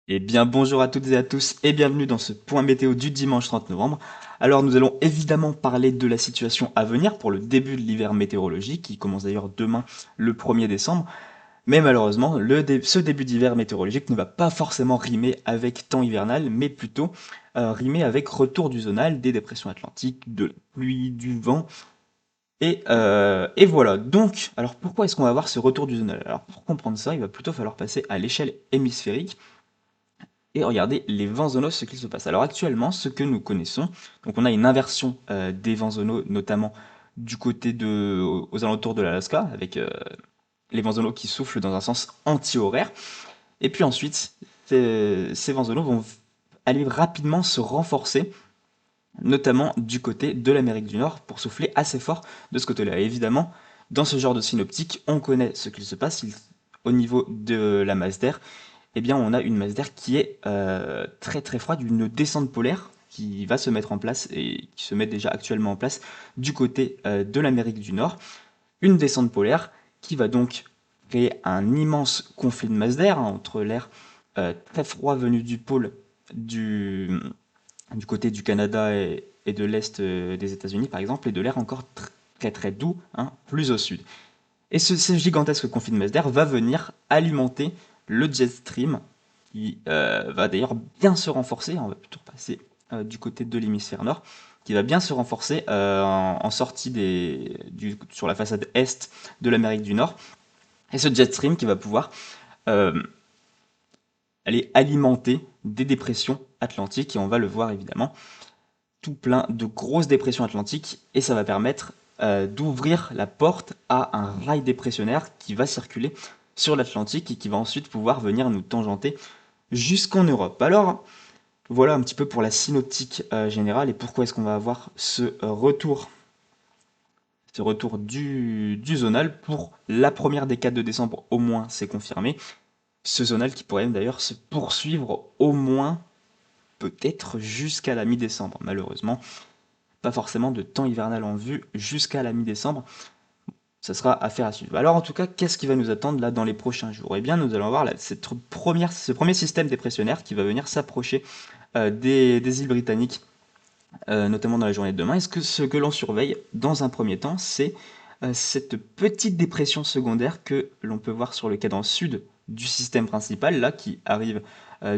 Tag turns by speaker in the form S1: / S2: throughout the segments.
S1: Eh bien, bonjour à toutes et à tous et bienvenue dans ce point météo du dimanche 30 novembre. Alors, nous allons évidemment parler de la situation à venir pour le début de l'hiver météorologique qui commence d'ailleurs demain le 1er décembre. Mais malheureusement, ce début d'hiver météorologique ne va pas forcément rimer avec temps hivernal, mais plutôt rimer avec retour du zonal, des dépressions atlantiques, de la pluie, du vent. Et voilà. Donc, alors pourquoi est-ce qu'on va avoir ce retour du zonal? Alors, pour comprendre ça, il va plutôt falloir passer à l'échelle hémisphérique et regarder les vents zonaux, ce qu'il se passe. Alors actuellement, ce que nous connaissons, donc on a une inversion des vents zonaux, notamment du côté aux alentours de l'Alaska, avec les vents zonaux qui soufflent dans un sens anti-horaire. Et puis ensuite, ces vents zonaux vont aller rapidement se renforcer, notamment du côté de l'Amérique du Nord, pour souffler assez fort de ce côté-là. Et évidemment, dans ce genre de synoptique, on connaît ce qu'il se passe au niveau de la masse d'air, eh bien, on a une masse d'air qui est très très froide, une descente polaire qui va se mettre en place et qui se met déjà actuellement en place du côté de l'Amérique du Nord. Une descente polaire qui va donc créer un immense conflit de masse d'air entre l'air très froid venu du pôle du, du côté du Canada et de l'Est des États-Unis, par exemple, et de l'air encore très très doux, plus au sud. Et ce gigantesque conflit de masse d'air va venir alimenter le jet stream, qui va d'ailleurs bien se renforcer. On va plutôt passer du côté de l'hémisphère nord, qui va bien se renforcer en sortie sur la façade est de l'Amérique du Nord. Et ce jet stream qui va pouvoir euh, aller alimenter des dépressions atlantiques, et on va le voir évidemment, tout plein de grosses dépressions atlantiques, et ça va permettre d'ouvrir la porte à un rail dépressionnaire qui va circuler sur l'Atlantique et qui va ensuite pouvoir venir nous tangenter jusqu'en Europe. Alors, voilà un petit peu pour la synoptique générale et pourquoi est-ce qu'on va avoir ce retour du zonal pour la première décade de décembre, au moins c'est confirmé. Ce zonal qui pourrait même d'ailleurs se poursuivre au moins peut-être jusqu'à la mi-décembre, malheureusement. Pas forcément de temps hivernal en vue jusqu'à la mi-décembre. Ça sera affaire à suivre. Alors en tout cas, qu'est-ce qui va nous attendre là dans les prochains jours? Eh bien, nous allons voir là, ce premier système dépressionnaire qui va venir s'approcher des îles britanniques, notamment dans la journée de demain. Est-ce que ce que l'on surveille dans un premier temps, c'est cette petite dépression secondaire que l'on peut voir sur le cadran sud du système principal, là, qui arrive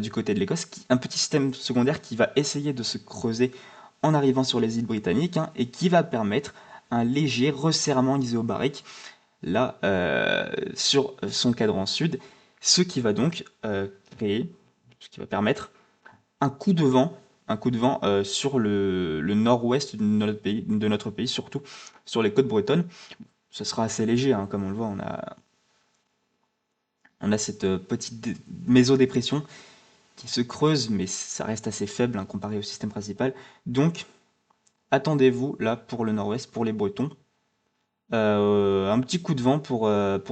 S1: du côté de l'Écosse, un petit système secondaire qui va essayer de se creuser en arrivant sur les îles britanniques et qui va permettre un léger resserrement isobarique là sur son cadran sud, ce qui va donc créer, ce qui va permettre un coup de vent, sur le nord-ouest de notre pays, surtout sur les côtes bretonnes. Ce sera assez léger, comme on le voit, on a cette petite mésodépression qui se creuse, mais ça reste assez faible comparé au système principal. Donc, attendez-vous là pour le nord-ouest, pour les Bretons. Un petit coup de vent pour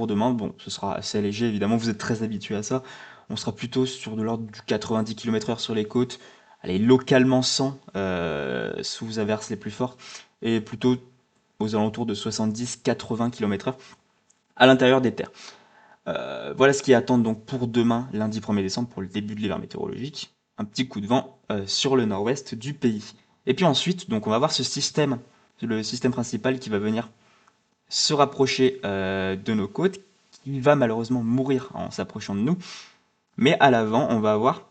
S1: demain. Bon, ce sera assez léger, évidemment, vous êtes très habitués à ça. On sera plutôt sur de l'ordre du 90 km/h sur les côtes. Allez, localement 100 sous averses les plus fortes. Et plutôt aux alentours de 70-80 km/h à l'intérieur des terres. Voilà ce qui attend donc pour demain, lundi 1er décembre, pour le début de l'hiver météorologique. Un petit coup de vent sur le nord-ouest du pays. Et puis ensuite, donc on va voir ce système, le système principal qui va venir se rapprocher de nos côtes, qui va malheureusement mourir en s'approchant de nous. Mais à l'avant, on va avoir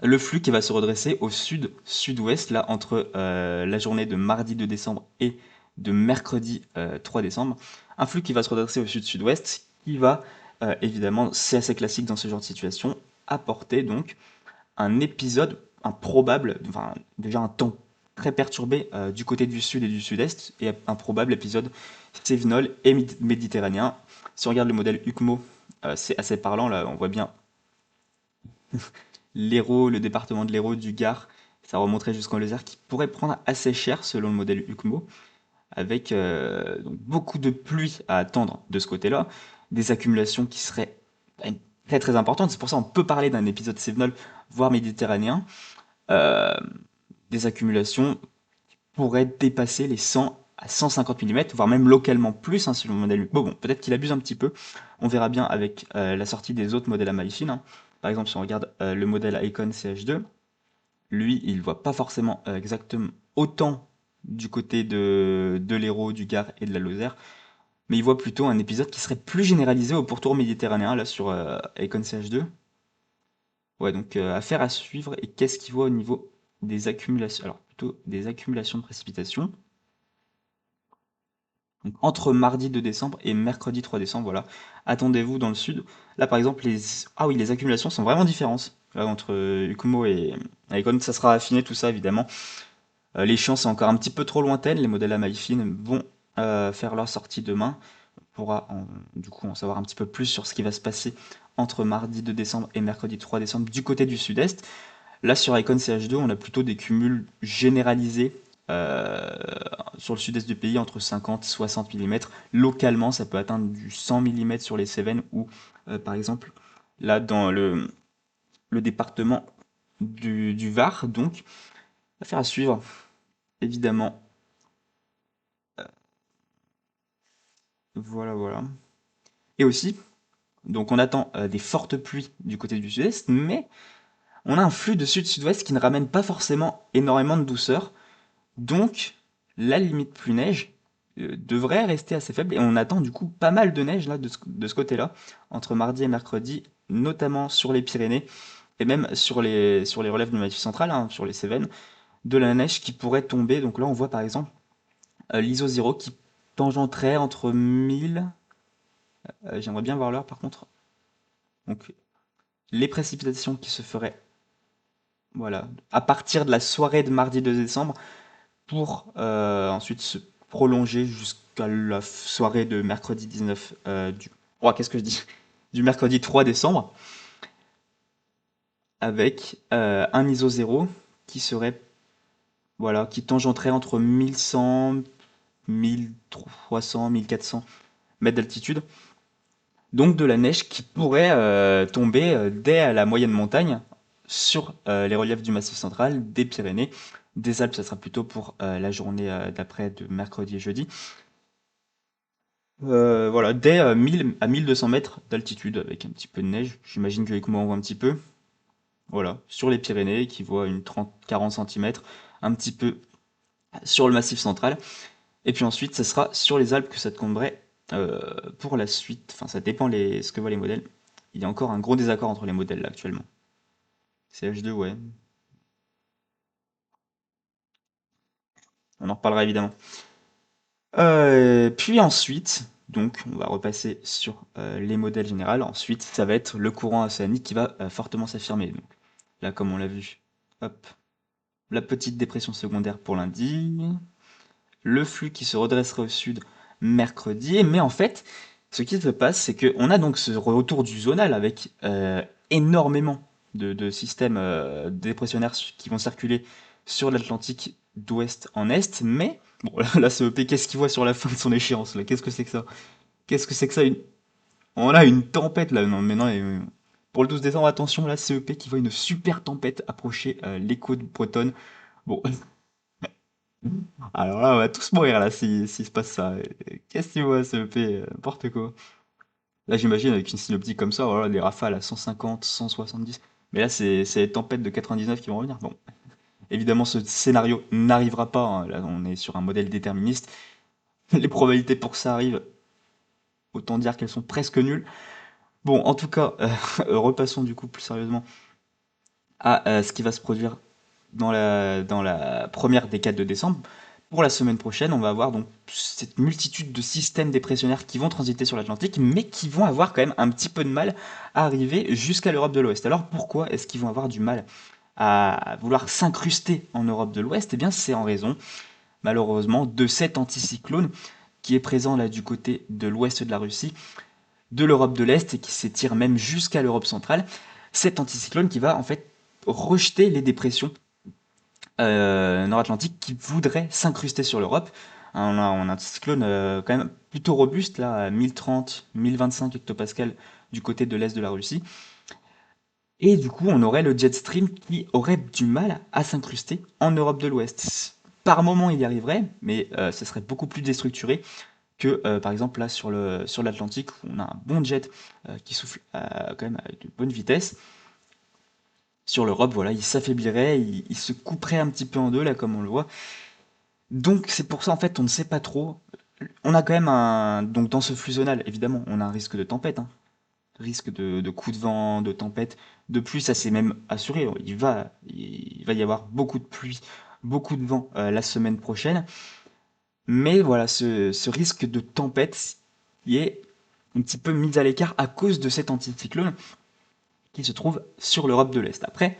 S1: le flux qui va se redresser au sud-sud-ouest, là, entre la journée de mardi 2 décembre et de mercredi 3 décembre. Un flux qui va se redresser au sud-sud-ouest, qui va, évidemment, c'est assez classique dans ce genre de situation, apporter donc un épisode, un probable, enfin déjà un temps très perturbé du côté du sud et du sud-est, et un probable épisode cévenol et méditerranéen. Si on regarde le modèle UCMO, c'est assez parlant, là on voit bien l'Hérault, le département de l'Hérault, du Gard, ça remonterait jusqu'en Lozère, qui pourrait prendre assez cher selon le modèle UCMO, avec donc beaucoup de pluie à attendre de ce côté-là, des accumulations qui seraient très très importantes. C'est pour ça qu'on peut parler d'un épisode cévenol, voire méditerranéen. Euh, des accumulations pourraient dépasser les 100 à 150 mm, voire même localement plus, selon le modèle. Bon, peut-être qu'il abuse un petit peu. On verra bien avec la sortie des autres modèles à Malifine. Par exemple, si on regarde le modèle Icon CH2, lui, il voit pas forcément exactement autant du côté de l'Hérault, du Gard et de la Lozère, mais il voit plutôt un épisode qui serait plus généralisé au pourtour méditerranéen, là, sur Icon CH2. Ouais, donc affaire à suivre. Et qu'est-ce qu'il voit au niveau des accumulations? Alors, plutôt des accumulations de précipitations. Donc, entre mardi 2 décembre et mercredi 3 décembre, voilà. Attendez-vous dans le sud. Là, par exemple, ah oui, les accumulations sont vraiment différentes. Là, entre Ukumo et Icon, ça sera affiné tout ça, évidemment. L'échéance est encore un petit peu trop lointaine. Les modèles à maille fine vont faire leur sortie demain. On pourra du coup en savoir un petit peu plus sur ce qui va se passer entre mardi 2 décembre et mercredi 3 décembre du côté du sud-est. Là, sur Icon CH2, on a plutôt des cumuls généralisés euh, sur le sud-est du pays, entre 50 et 60 mm. Localement, ça peut atteindre du 100 mm sur les Cévennes ou, par exemple, là, dans le département du Var. Donc, affaire à suivre, évidemment. Voilà, voilà. Et aussi, donc on attend des fortes pluies du côté du sud-est, mais on a un flux de sud-sud-ouest qui ne ramène pas forcément énormément de douceur. Donc, la limite pluie neige devrait rester assez faible et on attend du coup pas mal de neige là de ce côté-là, entre mardi et mercredi, notamment sur les Pyrénées et même sur les relèves du Massif central, hein, sur les Cévennes, de la neige qui pourrait tomber. Donc là, on voit par exemple l'ISO 0 qui tangenterait entre 1000, j'aimerais bien voir l'heure par contre, donc les précipitations qui se feraient voilà, à partir de la soirée de mardi 2 décembre pour ensuite se prolonger jusqu'à la soirée de mercredi 19 du... Oh, qu'est-ce que je dis? Du mercredi 3 décembre, avec un ISO 0 qui serait, voilà, qui tangenterait entre 1100, 1300, 1400 mètres d'altitude. Donc de la neige qui pourrait tomber dès la moyenne montagne sur les reliefs du Massif central, des Pyrénées, des Alpes, ça sera plutôt pour la journée d'après de mercredi et jeudi. Voilà, dès 1000 à 1200 mètres d'altitude, avec un petit peu de neige. J'imagine que les Coumacs en voient un petit peu. Voilà, sur les Pyrénées, qui voient une 30-40 centimètres, un petit peu sur le Massif central. Et puis ensuite, ça sera sur les Alpes que ça tomberait pour la suite. Enfin, ça dépend ce que voient les modèles. Il y a encore un gros désaccord entre les modèles là actuellement. CH2, ouais, on en reparlera évidemment. Puis ensuite, donc on va repasser sur les modèles généraux. Ensuite, ça va être le courant océanique qui va fortement s'affirmer. Donc, là, comme on l'a vu, hop, la petite dépression secondaire pour lundi, le flux qui se redresserait au sud mercredi. Mais en fait, ce qui se passe, c'est qu'on a donc ce retour du zonal avec énormément de systèmes dépressionnaires qui vont circuler sur l'Atlantique d'ouest en est. Mais, bon, la CEP, qu'est-ce qu'il voit sur la fin de son échéance là? Qu'est-ce que c'est que ça? Qu'est-ce que c'est que ça On a une tempête là. Non, mais non, pour le 12 décembre, attention, la CEP qui voit une super tempête approcher les côtes bretonnes. Bon, alors là, on va tous mourir là s'il se passe ça. Qu'est-ce que tu vois, CEP? N'importe quoi. Là, j'imagine avec une synoptique comme ça, voilà, des rafales à 150, 170. Mais là, c'est les tempêtes de 99 qui vont revenir. Bon, évidemment, ce scénario n'arrivera pas, hein. Là, on est sur un modèle déterministe. Les probabilités pour que ça arrive, autant dire qu'elles sont presque nulles. Bon, en tout cas, repassons du coup plus sérieusement à ce qui va se produire dans la première décade de décembre. Pour la semaine prochaine, on va avoir donc cette multitude de systèmes dépressionnaires qui vont transiter sur l'Atlantique, mais qui vont avoir quand même un petit peu de mal à arriver jusqu'à l'Europe de l'Ouest. Alors pourquoi est-ce qu'ils vont avoir du mal à vouloir s'incruster en Europe de l'Ouest? Eh bien, c'est en raison, malheureusement, de cet anticyclone qui est présent là du côté de l'ouest de la Russie, de l'Europe de l'Est et qui s'étire même jusqu'à l'Europe centrale. Cet anticyclone qui va en fait rejeter les dépressions nord-atlantique qui voudrait s'incruster sur l'Europe. On a un cyclone quand même plutôt robuste, là, à 1030, 1025 hectopascales du côté de l'est de la Russie. Et du coup, on aurait le jet stream qui aurait du mal à s'incruster en Europe de l'Ouest. Par moment, il y arriverait, mais ce serait beaucoup plus déstructuré que, par exemple, là, sur l'Atlantique, où on a un bon jet qui souffle quand même à de bonne vitesse. sur l'Europe, voilà, il s'affaiblirait, il se couperait un petit peu en deux, là, comme on le voit. Donc c'est pour ça, en fait, on ne sait pas trop. On a quand même un... Donc dans ce flux zonal, évidemment, on a un risque de tempête, hein. Risque de coups de vent, de tempête, de pluie, ça c'est même assuré. Il va y avoir beaucoup de pluie, beaucoup de vent la semaine prochaine. Mais voilà, ce risque de tempête y est un petit peu mis à l'écart à cause de cet anticyclone qui se trouve sur l'Europe de l'Est. Après,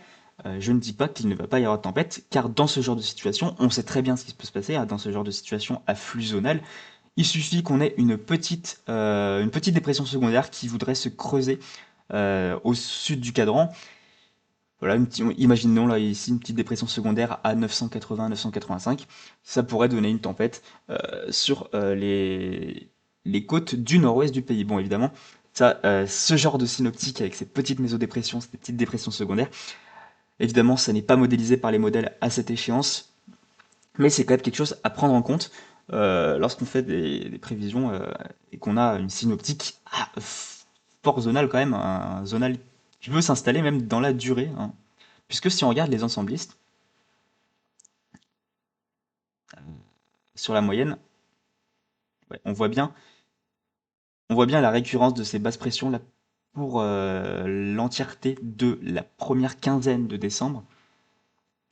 S1: je ne dis pas qu'il ne va pas y avoir de tempête, car dans ce genre de situation, on sait très bien ce qui peut se passer, hein, dans ce genre de situation à flux zonal. Il suffit qu'on ait une petite dépression secondaire qui voudrait se creuser au sud du cadran. Voilà, imaginons là ici une petite dépression secondaire à 980-985. Ça pourrait donner une tempête sur les côtes du nord-ouest du pays. Bon, évidemment, ça, ce genre de synoptique avec ces petites mésodépressions, ces petites dépressions secondaires, évidemment, ça n'est pas modélisé par les modèles à cette échéance, mais c'est quand même quelque chose à prendre en compte lorsqu'on fait des prévisions et qu'on a une synoptique fort zonale quand même, un zonal qui veut s'installer même dans la durée, hein. Puisque si on regarde les ensemblistes, sur la moyenne, ouais, on voit bien la récurrence de ces basses pressions là pour l'entièreté de la première quinzaine de décembre,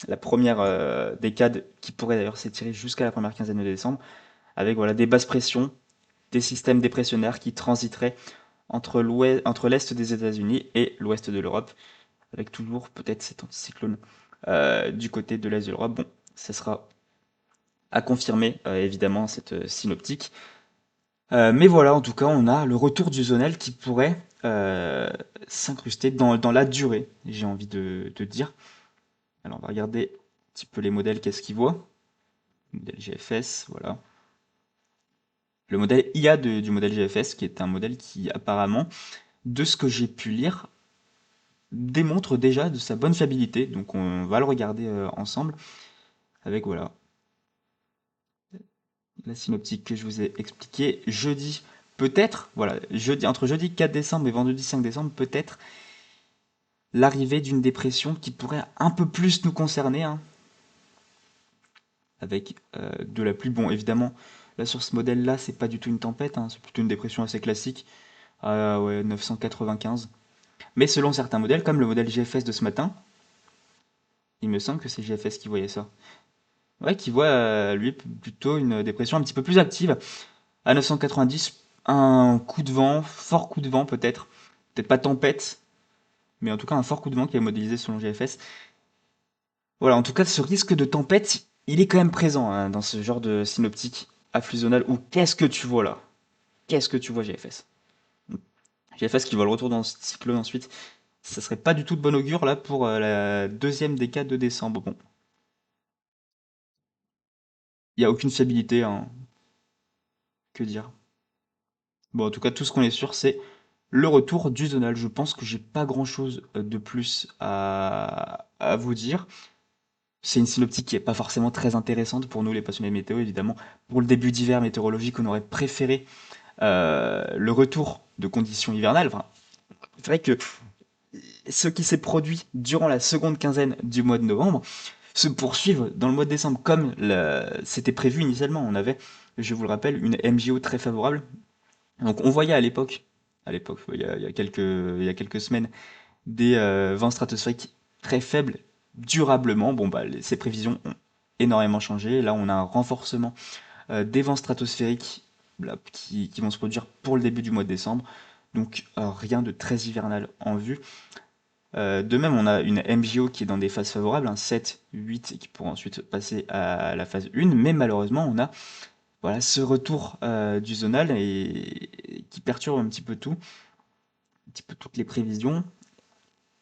S1: la première décade qui pourrait d'ailleurs s'étirer jusqu'à la première quinzaine de décembre, avec voilà des basses pressions, des systèmes dépressionnaires qui transiteraient entre l'est des États-Unis et l'ouest de l'Europe, avec toujours peut-être cet anticyclone du côté de l'est de l'Europe. Bon, ça sera à confirmer évidemment cette synoptique. Mais voilà, en tout cas, on a le retour du zonal qui pourrait s'incruster dans la durée, j'ai envie de dire. Alors, on va regarder un petit peu les modèles, qu'est-ce qu'ils voient. Modèle GFS, voilà. Le modèle IA du modèle GFS, qui est un modèle qui apparemment, de ce que j'ai pu lire, démontre déjà de sa bonne fiabilité. Donc on va le regarder ensemble avec voilà la synoptique que je vous ai expliquée. Jeudi, peut-être, voilà, jeudi, entre jeudi 4 décembre et vendredi 5 décembre, peut-être l'arrivée d'une dépression qui pourrait un peu plus nous concerner, hein, avec de la pluie. Bon, évidemment, là sur ce modèle-là, c'est pas du tout une tempête, hein, c'est plutôt une dépression assez classique, à ouais, 995. Mais selon certains modèles, comme le modèle GFS de ce matin, il me semble que c'est GFS qui voyait ça. Ouais, qui voit lui plutôt une dépression un petit peu plus active. À 990, un coup de vent, fort coup de vent peut-être. Peut-être pas tempête, mais en tout cas un fort coup de vent qui est modélisé selon GFS. Voilà, en tout cas, ce risque de tempête, il est quand même présent hein, dans ce genre de synoptique afflusionnal. Ou qu'est-ce que tu vois là? Qu'est-ce que tu vois, GFS? GFS qui voit le retour dans ce cyclone ensuite. Ça serait pas du tout de bon augure là pour la deuxième décade de décembre. Bon, il n'y a aucune fiabilité, hein, que dire. Bon, en tout cas, tout ce qu'on est sûr, c'est le retour du zonal. Je pense que j'ai pas grand-chose de plus à vous dire. C'est une synoptique qui est pas forcément très intéressante pour nous, les passionnés de météo, évidemment. Pour le début d'hiver météorologique, on aurait préféré le retour de conditions hivernales. Enfin, c'est vrai que ce qui s'est produit durant la seconde quinzaine du mois de novembre se poursuivent dans le mois de décembre, comme c'était prévu initialement. On avait, je vous le rappelle, une MJO très favorable. Donc on voyait à l'époque, il y a quelques semaines, des vents stratosphériques très faibles durablement. Bon, bah, ces prévisions ont énormément changé. Là, on a un renforcement des vents stratosphériques là, qui vont se produire pour le début du mois de décembre. Donc, rien de très hivernal en vue. De même, on a une MJO qui est dans des phases favorables, un 7, 8, et qui pourra ensuite passer à la phase 1. Mais malheureusement, on a voilà, ce retour du zonal et qui perturbe un petit peu tout, un petit peu toutes les prévisions.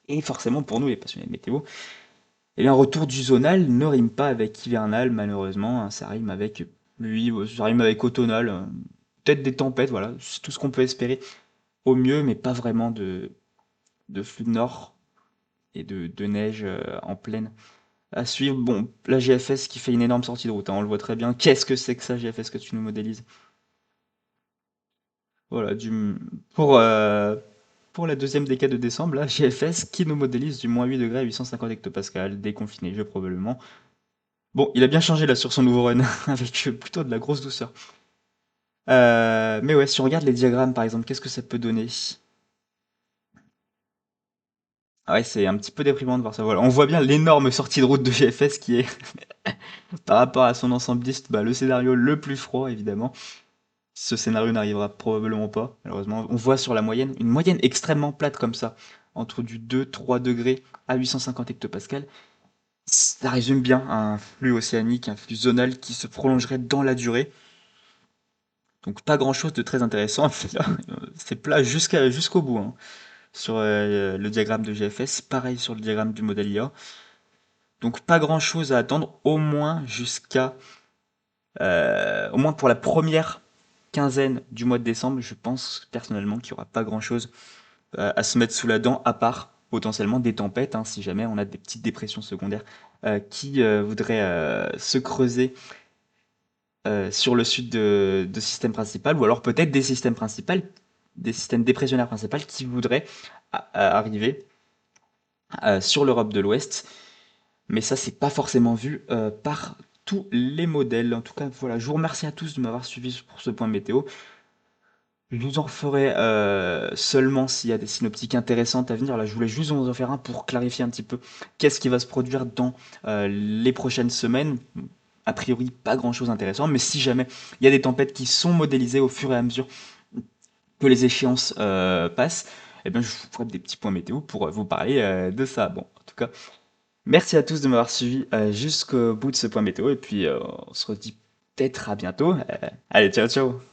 S1: Et forcément, pour nous, les passionnés de météo, eh bien, retour du zonal ne rime pas avec hivernal, malheureusement, hein. Ça rime avec pluie, ça rime avec automnal, peut-être des tempêtes, voilà. C'est tout ce qu'on peut espérer au mieux, mais pas vraiment de flux de nord et de neige en pleine à suivre. Bon, la GFS qui fait une énorme sortie de route, hein, on le voit très bien. Qu'est-ce que c'est que ça, GFS, que tu nous modélises? Voilà, pour pour la deuxième décade de décembre, là, GFS qui nous modélise du -8 degrés à 850 hectopascal, déconfiné, jeu probablement. Bon, il a bien changé là sur son nouveau run, avec plutôt de la grosse douceur. Mais ouais, si on regarde les diagrammes par exemple, qu'est-ce que ça peut donner? Ah ouais, c'est un petit peu déprimant de voir ça. Voilà, on voit bien l'énorme sortie de route de GFS qui est, par rapport à son ensembliste, bah, le scénario le plus froid évidemment. Ce scénario n'arrivera probablement pas, malheureusement. On voit sur la moyenne, une moyenne extrêmement plate comme ça, entre du 2-3 degrés à 850 hectopascal. Ça résume bien un flux océanique, un flux zonal qui se prolongerait dans la durée. Donc pas grand-chose de très intéressant. C'est plat jusqu'au bout, hein, sur le diagramme de GFS. Pareil sur le diagramme du modèle IA. Donc pas grand-chose à attendre, au moins au moins pour la première quinzaine du mois de décembre. Je pense personnellement qu'il n'y aura pas grand-chose à se mettre sous la dent, à part potentiellement des tempêtes, hein, si jamais on a des petites dépressions secondaires qui voudraient se creuser sur le sud de système principal, ou alors peut-être des systèmes principaux, des systèmes dépressionnaires principaux qui voudraient arriver sur l'Europe de l'Ouest. Mais ça, c'est pas forcément vu par tous les modèles. En tout cas, voilà, je vous remercie à tous de m'avoir suivi pour ce point météo. Je vous en referai seulement s'il y a des synoptiques intéressantes à venir. Là, je voulais juste vous en faire un pour clarifier un petit peu qu'est-ce qui va se produire dans les prochaines semaines. A priori, pas grand-chose d'intéressant, mais si jamais il y a des tempêtes qui sont modélisées au fur et à mesure que les échéances passent, eh bien, je vous ferai des petits points météo pour vous parler de ça. Bon, en tout cas, merci à tous de m'avoir suivi jusqu'au bout de ce point météo, et puis on se redit peut-être à bientôt. Allez, ciao, ciao!